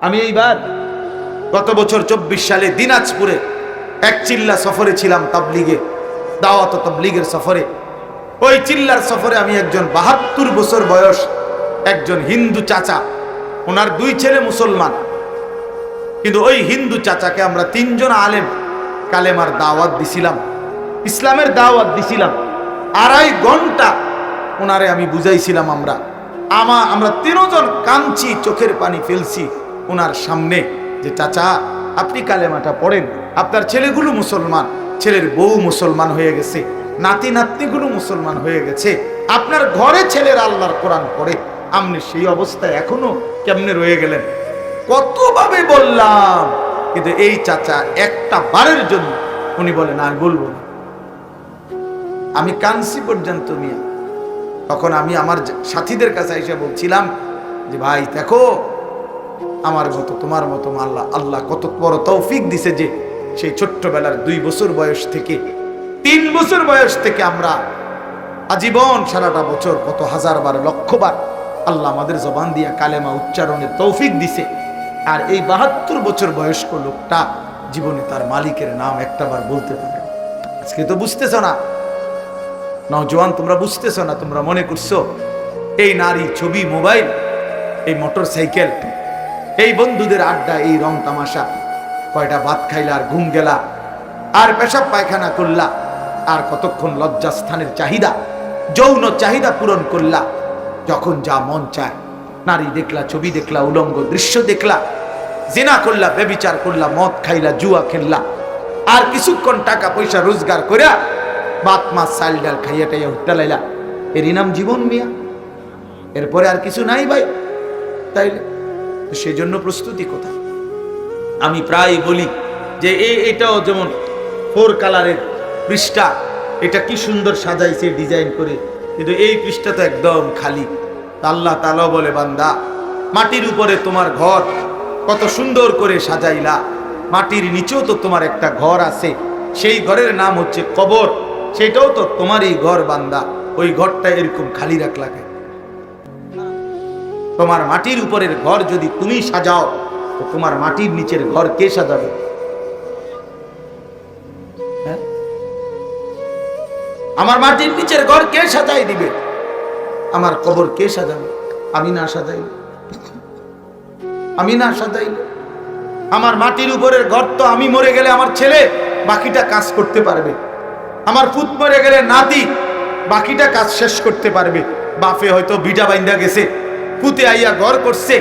আমি এইবার গত বছর 24 সালে দিনাজপুরে এক চিল্লা সফরে ছিলাম, তাবলিগে, দাওয়াত তাবলিগের সফরে। ওই চিল্লার সফরে আমি একজন 72 বছর বয়স একজন হিন্দু চাচা, ওনার 2 ছেলে মুসলমান, কিন্তু ওই হিন্দু চাচাকে আমরা 3 জন আলেম কালেমার দাওয়াত দিছিলাম, ইসলামের দাওয়াত দিছিলাম। 2.5 ঘন্টা ওনারে আমি বুঝাইছিলাম। আমরা 3 জন কাঁদছি, চোখের পানি ফেলছি ওনার সামনে, যে চাচা আপনি কালেমাটা পড়েন, আপনার ছেলেগুলো মুসলমান, ছেলের বউ মুসলমান হয়ে গেছে, নাতি নাতনিগুলো মুসলমান হয়ে গেছে, আপনার ঘরে ছেলের আল্লাহর কোরআন পড়ে, আপনি সেই অবস্থায় এখনো কেমনে রয়ে গেলেন? কতভাবে বললাম, কিন্তু এই চাচা একটা বারের জন্য উনি বলে না, আমি বলবো না। আমি কানসি পর্যন্ত মিয়া। তখন আমি আমার সাথীদের কাছে এসে বলছিলাম যে ভাই দেখো, আমার মতো তোমার মতো আল্লাহ কত বড় তৌফিক দিছে, যে সেই ছোট্টবেলার 2 বছর বয়স থেকে 3 বছর বয়স থেকে আমরা আজীবন সারাটা বছর কত হাজারবার লক্ষবার আল্লাহ আমাদের জবান দিয়া কালেমা উচ্চারণের তৌফিক দিছে। আর এই 72 বছর বয়স্ক লোকটা জীবনে তার মালিকের নাম একটাবার বলতে পারে। আজকে তো বুঝতেছ না নওজোয়ান, তোমরা বুঝতেছ না, তোমরা মনে করছো এই নারী, ছবি, মোবাইল, এই মোটর সাইকেল, এই বন্ধুদের আড্ডা, এই রং তামাশা, কয়টা ভাত খাইলা আর ঘুম গেলা আর পেশাব পায়খানা করলা, আর কতক্ষণ লজ্জাস্থানের চাহিদা, যৌন চাহিদা পূরণ করলা, যখন যা মন চায় নারী দেখলা, ছবি দেখলা, উলঙ্গ দৃশ্য দেখলা, জিনা করলা, ব্যভিচার করলা, মদ খাইলা, জুয়া খেললা, আর কিছুক্ষণ টাকা পয়সা রোজগার করিয়া ভাত মাছ চাল ডাল খাইয়া টাইয়া উঠতে লাইলা, এরই নাম জীবন মিয়া? এরপরে আর কিছু নাই ভাই। তাইলে সেই জন্য প্রস্তুতি কোথায়? আমি প্রায় বলি যে এটাও যেমন 4 কালারের পৃষ্ঠা, এটা কি সুন্দর সাজাইছে ডিজাইন করে, কিন্তু এই পৃষ্ঠা তো একদম খালি। আল্লাহ তাআলা বলে, বান্দা মাটির উপরে তোমার ঘর কত সুন্দর করে সাজাইলা, মাটির নিচেও তো তোমার একটা ঘর আছে, সেই ঘরের নাম হচ্ছে কবর, সেটাও তো তোমারই ঘর বান্দা, ওই ঘরটা এরকম খালি রাখলা কেন? তোমার মাটির উপরের ঘর যদি তুমি সাজাও, তো তোমার মাটির নিচের ঘর কে সাজাবে? হ্যাঁ, আমার মাটির নিচের ঘর কে সাজাই দিবে? আমার কবর কে সাজাবে? আমি না সাজাইলে, আমি না সাজাইলে। আমার মাটির উপরের ঘর তো আমি মরে গেলে আমার ছেলে বাকিটা কাজ করতে পারবে, আমার পুত মরে গেলে নাতি বাকিটা কাজ শেষ করতে পারবে। বাপে হয়তো বিটা বাইন্দা গেছে, পুতে আইয়া ঘর করছে,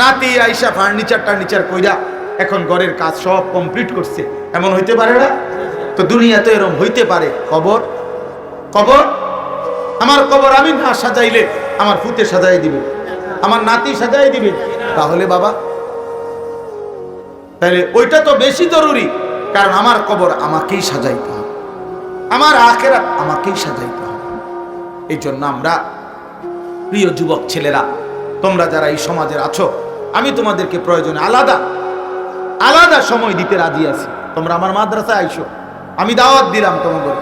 নাতি আইসা ফার্নিচার কইরা এখন ঘরের কাজ সব কমপ্লিট করছে, এমন হইতে পারে না? তো দুনিয়া তো এরকম হইতে পারে। কবর, আমার কবর আমি না সাজাইলে আমার পুতে সাজাই দিবে, আমার নাতি সাজাই দিবে। তাহলে বাবা, তাহলে ওইটা তো বেশি জরুরি, কারণ আমার কবর আমাকেই সাজাইতে হবে, আমার আখিরাত আমাকেই সাজাইতে হবে। এই জন্য আমরা, প্রিয় যুবক ছেলেরা, তোমরা যারা এই সমাজের আছো, আমি তোমাদেরকে প্রয়োজনে আলাদা সময় দিতে রাজি আছি। তোমরা আমার মাদ্রাসায় আইসো, আমি দাওয়াত দিলাম তোমাদের।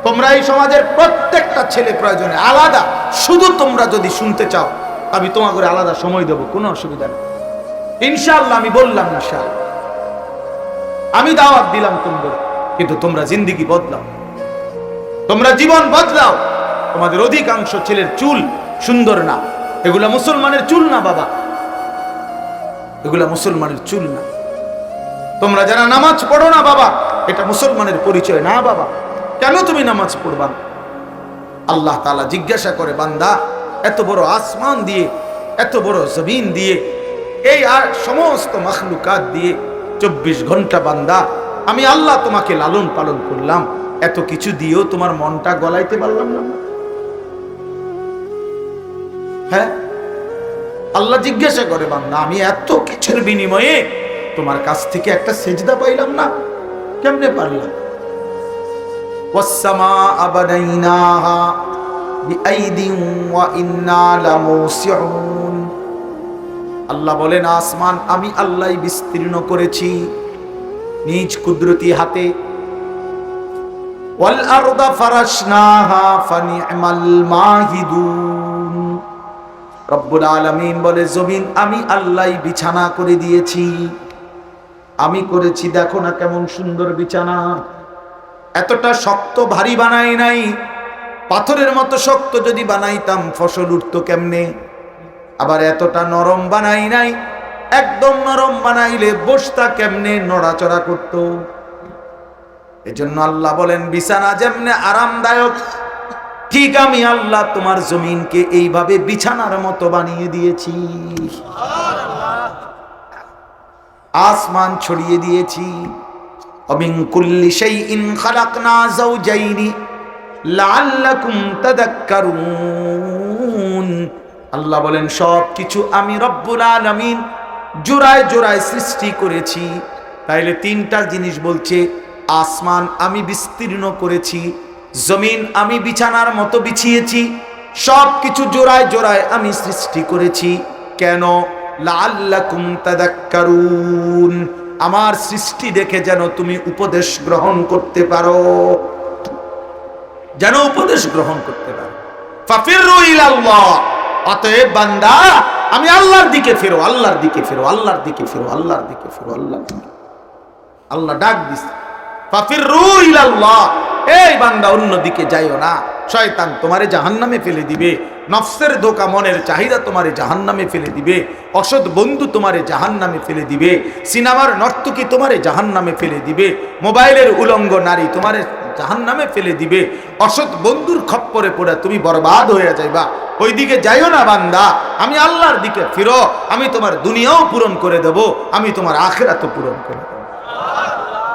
তোমরা এই সমাজের প্রত্যেকটা ছেলে প্রয়োজনে আলাদা, শুধু তোমরা যদি শুনতে চাও আমি তোমাদের আলাদা সময় দেবো, কোনো অসুবিধা নেই ইনশাআল্লাহ। আমি বললাম না স্যার, আমি দাওয়াত দিলাম তোমাদের, কিন্তু তোমরা জিন্দেগি বদলাও, তোমরা জীবন বদলাও। তোমাদের অধিকাংশ ছেলের চুল সুন্দর না, এগুলা মুসলমানের চুল না বাবা, এগুলা মুসলমানের চুল না। তোমরা যারা নামাজ পড়ো না বাবা, এটা মুসলমানের পরিচয় না বাবা। কেন তুমি নামাজ পড়বা না? আল্লাহ তাআলা জিজ্ঞাসা করে, বান্দা এত বড় আসমান দিয়ে, এত বড় জমিন দিয়ে, এই আর সমস্ত মাখলুকাত দিয়ে 24 ঘন্টা বান্দা আমি আল্লাহ তোমাকে লালন পালন করলাম, এত কিছু দিয়েও তোমার মনটা গলাইতে পারলাম না? হ্যাঁ, আল্লাহ জিজ্ঞাসা করে, বান্দা আমি এত কিছুর বিনিময়ে তোমার কাছ থেকে একটা সেজদা পাইলাম না, কেমনে পারলাম? ওয়াস-সামাআ বানাইনাহা বিআইদিন ওয়া ইন্না লামুসিউন। আল্লাহ বলেন, আসমান আমি আল্লাহই বিস্তীর্ণ করেছি নিজ কুদরতি হাতে। ওয়াল আরদা ফারাশনাহা ফানি'মাল মাহিদুন। রব্বুল আলামিন বলে, জমিন আমি আল্লাহই বিছানা করে দিয়েছি, আমি করেছি, দেখো না কেমন সুন্দর বিছানা। এতটা শক্ত ভারী বানাই নাই, পাথরের মতো শক্ত যদি বানাইতাম ফসল উঠতো কেমনে। আবার এতটা নরম বানাই নাই, একদম নরম বানাইলে বসতা কেমনে, নড়াচড়া করত। এজন্য আল্লাহ বলেন, বিছানা যেমনে আরামদায়ক, ঠিক আমি আল্লাহ তোমার জমিনকে এইভাবে বিছানার মতো বানিয়ে দিয়েছি, আসমান ছড়িয়ে দিয়েছি। অমিন কুল্লি শাইইন খালাকনা যাওজাইনি লাআল্লাকুম তাযাক্কারুন। আল্লাহ বলেন, সব কিছু আমি রব্বুল আলামিন জোড়ায় জোড়ায় সৃষ্টি করেছি। তাইলে তিনটা জিনিস বলছে, আসমান আমি বিস্তীর্ণ করেছি, জমিন আমি বিছানার মতো বিছিয়েছি, সব কিছু জোড়ায় জোড়ায় আমি সৃষ্টি করেছি। কেন? লাআল্লাকুম তাযাক্কারুন, আমার সৃষ্টি দেখে যেন তুমি উপদেশ গ্রহণ করতে পারো, যেন উপদেশ গ্রহণ করতে পারো। ফাফিরু ইলাল্লাহ, অতএব বান্দা আমি আল্লাহর দিকে ফেরো, আল্লাহর দিকে ফেরো, আল্লাহর দিকে ফেরো, আল্লাহর দিকে ফেরো, আল্লাহর দিকে। আল্লাহ ডাক দিছে, ফাফিরু ইলাল্লাহ, এই বান্দা অন্য দিকে যাইও না, শয়তান তোমারে জাহান্নামে ফেলে দিবে, নফসের ধোঁকা, মনের চাহিদা তোমারে জাহান্নামে ফেলে দিবে, অসৎ বন্ধু তোমারে জাহান্নামে ফেলে দিবে, সিনেমার নর্তকী তোমারে জাহান্নামে ফেলে দিবে, মোবাইলের উলঙ্গ নারী তোমারে জাহান্নামে ফেলে দিবে, অসৎ বন্ধুর খপ্পরে পড়ে তুমি বরবাদ হয়ে যাইবা। ওই দিকে যাইও না বান্দা, আমি আল্লাহর দিকে ফিরো, আমি তোমার দুনিয়াও পূরণ করে দেব, আমি তোমার আখিরাতও পূরণ করে দেব।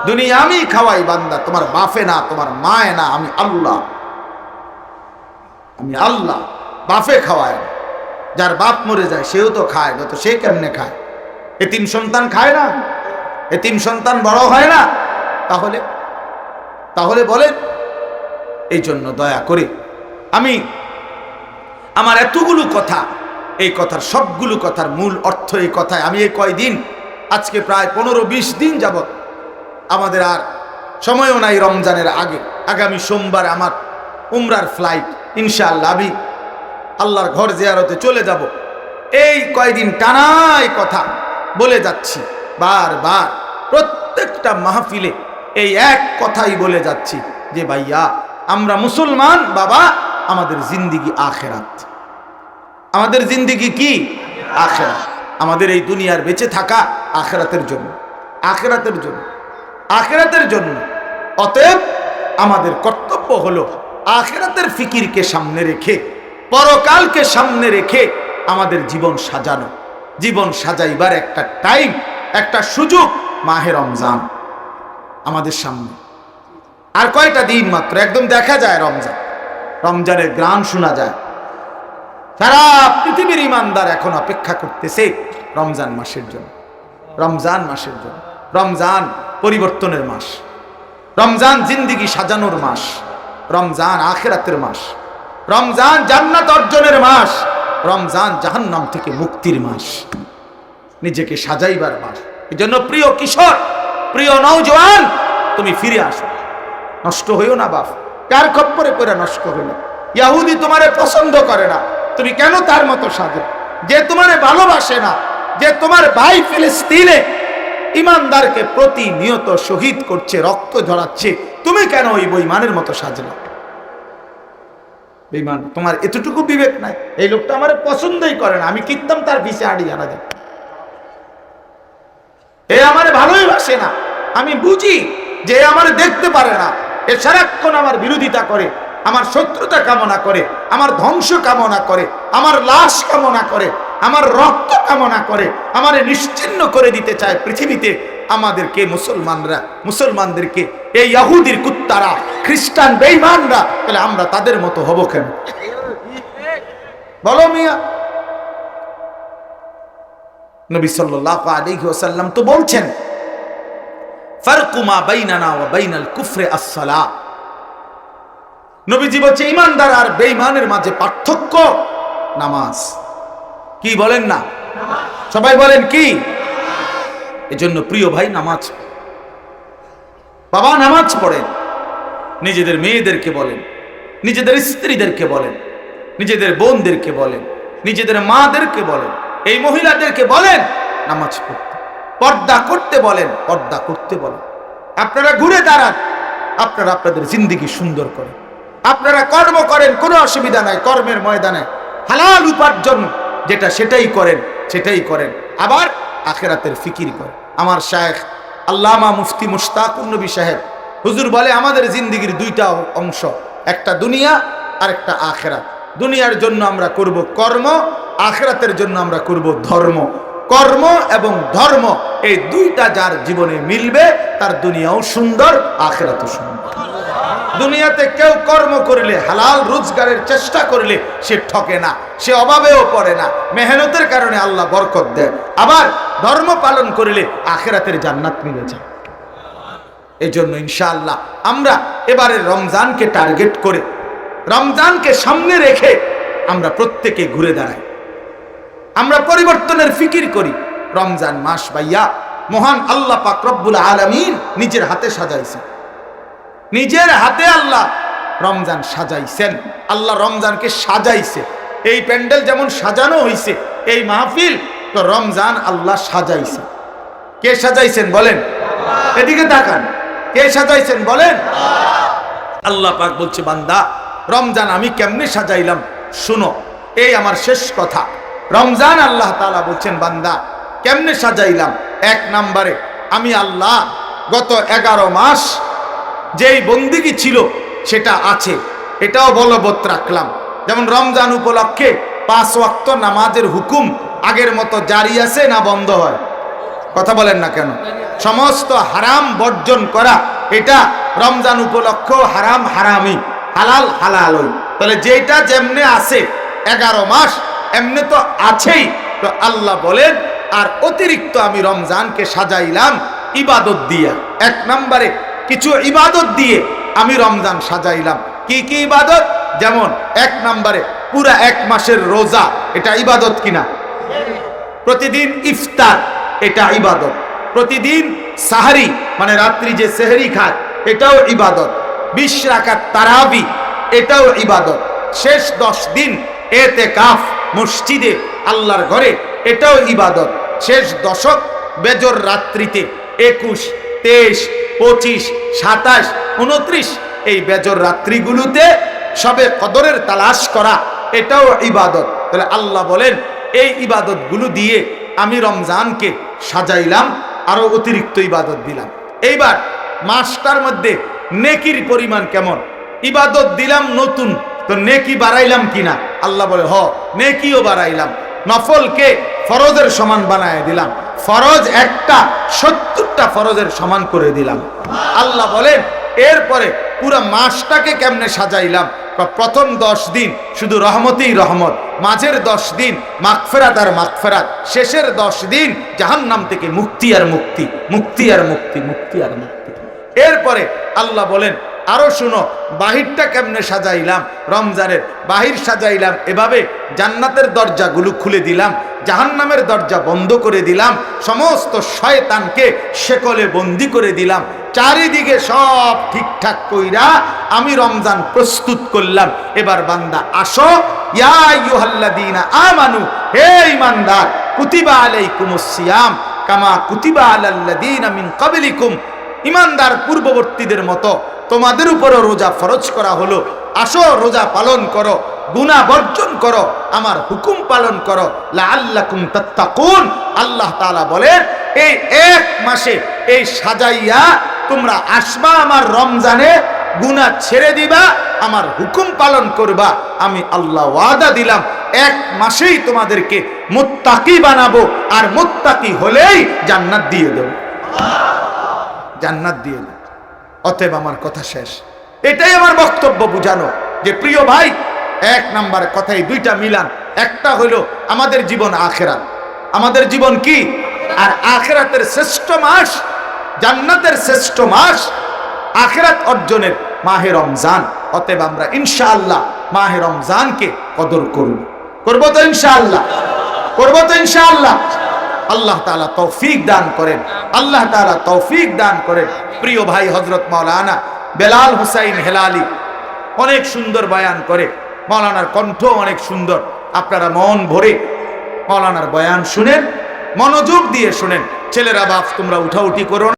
দুনিয়া আমি খাওয়াই বান্দা, তোমার বাপে না, তোমার মায়ে না, আমি আল্লাহ, আমি আল্লাহ বাপে খাওয়ায়। যার বাপ মরে যায় সেও তো খায়, যত সে কেমনে খায়? এতিম সন্তান খায় না? এতিম সন্তান বড় হয় না? তাহলে তাহলে বলেন। এই জন্য দয়া করে আমি আমার এতগুলো কথা, এই কথার সবগুলো কথার মূল অর্থ এই কথায়, আমি এই কয়দিন, আজকে প্রায় 15-20 দিন যাবত, আমাদের আর সময়ও নাই রমজানের আগে, আগামী সোমবার আমার উমরার ফ্লাইট, ইনশাআল্লাহ আমি আল্লাহর ঘর জিয়ারতে চলে যাব। এই কয়দিন টানাই কথা বলে যাচ্ছি, বারবার প্রত্যেকটা মাহফিলে এই এক কথাই বলে যাচ্ছি যে ভাইয়া আমরা মুসলমান বাবা, আমাদের জিন্দিগি আখেরাত, আমাদের জিন্দিগি কি? আখেরাত। আমাদের এই দুনিয়ার বেঁচে থাকা আখেরাতের জন্য, আখেরাতের জন্য, আখেরাতের জন্য। অতএব আমাদের কর্তব্য হলো আখেরাতের ফিকিরকে সামনে রেখে, পরকালকে সামনে রেখে আমাদের জীবন সাজানো। জীবন সাজাইবার একটা টাইম, একটা সুযোগ মাহে রমজান আমাদের সামনে। আর কয়টা দিন মাত্র, একদম দেখা যায় রমজান, রমজানের গ্রাম শোনা যায়। সারা পৃথিবীর ইমানদার এখন অপেক্ষা করতেছে রমজান মাসের জন্য, রমজান মাসের জন্য। রমজান পরিবর্তনের মাস, রমজান জিন্দিগি সাজানোর মাস, রমজান আখিরাতের মাস, রমজান জান্নাত অর্জনের মাস, রমজান জাহান্নাম থেকে মুক্তির মাস, নিজেকে সাজাইবার মাস। এই জন্য প্রিয় কিশোর, প্রিয় নওজওয়ান, তুমি ফিরে আসো, নষ্ট হইও না বাপ। কার খপ্পরে পড়ে নষ্ট হইল? ইহুদি তোমারে পছন্দ করে না, তুমি কেন তার মতো সাজো? যে তোমারে ভালোবাসে না, যে তোমার ভাই ফিলিস্তিনে ইমানদারকে প্রতিনিয়ত শহীদ করছে, রক্ত ঝরাচ্ছে, তুমি কেন ওই বেঈমানের মতো সাজলা? বেঈমান, তোমার এতটুকু বিবেক নাই? এই লোকটা আমার পছন্দই করে না, আমি কিনতাম তার পিছে আড়ি আনা যায়, এ আমার ভালোই বাসে না, আমি বুঝি যে আমার দেখতে পারে না, এ সারাক্ষণ আমার বিরোধিতা করে, আমার শত্রুতা কামনা করে, আমার ধ্বংস কামনা করে, আমার লাশ কামনা করে, আমার রক্ত কামনা করে, আমারে নিশ্চিহ্ন করে দিতে চায় পৃথিবীতে। আমাদেরকে মুসলমানদেরকে এই ইহুদির কুত্তারা, খ্রিস্টান বেঈমানরা, তাহলে আমরা তাদের মতো হব কেন? বলো মিয়া। নবী সাল্লাল্লাহু আলাইহি ওয়াসাল্লাম তো বলছেন, ফারকু মা বাইনানা ওয়া বাইনাল কুফরি আস-সালাহ। নবীজি বলছে ঈমানদার আর বেঈমানের মাঝে পার্থক্য নামাজ। কি বলেন না? সবাই বলেন কি? এজন্য প্রিয় ভাই, নামাজ, বাবা নামাজ পড়েন, নিজেদের মেয়েদেরকে বলেন, নিজেদের স্ত্রীদেরকে বলেন, নিজেদের বোনদেরকে বলেন, নিজেদের মাদেরকে বলেন, এই মহিলাদেরকে বলেন নামাজ পড়তে, পর্দা করতে বলেন, পর্দা করতে বলেন। আপনারা ঘুরে দাঁড়ান, আপনারা আপনাদের জিন্দেগি সুন্দর করেন, আপনারা কর্ম করেন, কোনো অসুবিধা নাই। কর্মের ময়দানে হালাল উপার্জন যেটা সেটাই করেন, সেটাই করেন। আবার আখিরাতের ফিকির করেন। আমার শায়েখ আল্লামা মুফতি মুশতাকুর নবী সাহেব হুজুর বলে আমাদের জিন্দেগির দুইটা অংশ, একটা দুনিয়া আর একটা আখিরাত। দুনিয়ার জন্য আমরা করব কর্ম, আখিরাতের জন্য আমরা করব ধর্ম। কর্ম এবং ধর্ম এই দুইটা যার জীবনে মিলবে তার দুনিয়াও সুন্দর, আখিরাতও সুন্দর। দুনিয়াতে কেউ কর্ম করলে, হালাল রোজগারের চেষ্টা করলে সে ঠকে না, সে অভাবেও পড়ে না, মেহনতের কারণে আল্লাহ বরকত দেয়। আবার ধর্ম পালন করলে আখিরাতের জান্নাত মিলে যায়। এই জন্য ইনশাআল্লাহ আমরা এবারে রমজানকে টার্গেট করে, রমজানকে সামনে রেখে আমরা প্রত্যেকে ঘুরে দাঁড়াই, আমরা পরিবর্তনের ফিকির করি। রমজান মাস ভাইয়া মহান আল্লাহ পাক রব্বুল আলামিন নিজের হাতে সাজাইছেন, নিজের হাতে আল্লাহ রমজান সাজাইছেন। আল্লাহ রমজানকে সাজাইছে। এই প্যান্ডেল যেমন সাজানো হয়েছে, এই মাহফিল তো রমজান আল্লাহ সাজাইছে। কে সাজাইছেন বলেন? এদিকে তাকান, কে সাজাইছেন বলেন? আল্লাহ পাক বলছে বান্দা রমজান আমি কেমনে সাজাইলাম শুনো, এই আমার শেষ কথা। রমজান আল্লাহ তাআলা বলছেন বান্দা কেমনে সাজাইলাম। এক নম্বরে আমি আল্লাহ গত 11 মাস যেই বন্দিগি ছিল সেটা আছে, এটাও বলবৎ রাখলাম। যেমন রমজান উপলক্ষে 5 ওয়াক্ত নামাজের হুকুম আগের মতো জারি আছে না বন্ধ হয়? কথা বলেন না কেন? সমস্ত হারাম বর্জন করা, এটা রমজান উপলক্ষেও হারাম হারামি, হালাল হালালই। তাহলে যেটা যেমনে আছে 11 মাস এমনি তো আছেই। তো আল্লাহ বলেন আর অতিরিক্ত আমি রমজানকে সাজাইলাম ইবাদত দিয়া। এক নম্বরে কিছু ইবাদত দিয়ে আমি রমজান সাজাইলাম। কি কি ইবাদত? যেমন 1 নম্বরে পুরা 1 মাসের রোজা, এটা ইবাদত কিনা? প্রতিদিন ইফতার, এটা ইবাদত। প্রতিদিন সাহারি মানে রাত্রি যে সেহরি খায়, এটাও ইবাদত। 20 রাকাত তারাবি, এটাও ইবাদত। শেষ 10 দিন এতেকাফ মসজিদে আল্লাহর ঘরে, এটাও ইবাদত। শেষ দশক বেজর রাত্রিতে 21, 23, 25, 27, 29 এই বেজর রাত্রিগুলোতে সবে কদরের তালাশ করা, এটাও ইবাদত। তাহলে আল্লাহ বলেন এই ইবাদতগুলো দিয়ে আমি রমজানকে সাজাইলাম, আরো অতিরিক্ত ইবাদত দিলাম। এইবার মাসটার মধ্যে নেকির পরিমাণ কেমন? ইবাদত দিলাম নতুন, তো নেকি বাড়াইলাম কিনা? আল্লাহ বলে হ, নেকিও বাড়াইলাম। নফলকে ফরজের সমান বানায় দিলাম। ফরজ একটা 70টা ফরজের সমান করে দিলাম। আল্লাহ বলেন এরপরে পুরো মাসটাকে কেমনে সাজাইলাম? প্রথম 10 দিন শুধু রহমতেই রহমত, মাঝের 10 দিন মাগফিরাত আর মাগফিরাত, শেষের 10 দিন জাহান্নাম থেকে মুক্তি আর মুক্তি, মুক্তি আর মুক্তি, মুক্তি আর মুক্তি। এরপরে আল্লাহ বলেন আরো শুনো বাহিরটা কেমনে সাজাইলাম। রমজানের বাহির সাজাইলাম এভাবে, জান্নাতের দরজাগুলো খুলে দিলাম, জাহান্নামের দরজা বন্ধ করে দিলাম, সমস্ত শয়তানকে শেকলে বন্দি করে দিলাম। চারিদিকে সব ঠিকঠাক কইরা আমি রমজান প্রস্তুত করলাম। এবার বান্দা আসো, ইয়া আইয়ুহাল্লাযীনা আমানু, হে ঈমানদার, কুতিবা আলাইকুমুস সিয়াম কামা কুতিবা আলাল্লাযীনা মিন ক্বাবলিকুম, ঈমানদার পূর্ববর্তীদের মতো তোমাদের উপরও রোজা ফরজ করা হলো। আসো রোজা পালন করো, গুনাহ বর্জন করো, আমার হুকুম পালন করো, লাআল্লাকুম তাত্তাকুন। আল্লাহ তাআলা বলেন এই 1 মাসে এই সাজাইয়া তোমরা আসবা আমার রমজানে, গুনাহ ছেড়ে দিবা, আমার হুকুম পালন করবা। আমি আল্লাহ ওয়াদা দিলাম 1 মাসেই তোমাদেরকে মুত্তাকি বানাবো, আর মুত্তাকি হলেই জান্নাত দিয়ে দেব, জান্নাত দিয়ে দেব। অতএব আমার কথা শেষ। এটাই আমার বক্তব্য বুঝানো যে প্রিয় ভাই, 1 নাম্বার কথাই 2টা মিলান। একটা হলো আমাদের জীবন আখিরাত, আমাদের জীবন কি? আর আখিরাতের শ্রেষ্ঠ মাস, জান্নাতের শ্রেষ্ঠ মাস, আখিরাত অর্জনের মাহে রমজান। অতএব আমরা ইনশাআল্লাহ মাহে রমজানকে কদর করব, করবো তো ইনশাআল্লাহ, করবো তো ইনশাআল্লাহ। আল্লাহ তাআলা তৌফিক দান করেন, আল্লাহ তাআলা তৌফিক দান করেন। প্রিয় ভাই হযরত মাওলানা বেলাল হুসাইন হেলালি অনেক সুন্দর বয়ান করে, মাওলানার কণ্ঠ অনেক সুন্দর। আপনারা মন ভরে মাওলানার বয়ান শুনেন, মনোযোগ দিয়ে শুনেন। ছেলেরা বাপ তোমরা উঠাউঠি করো না।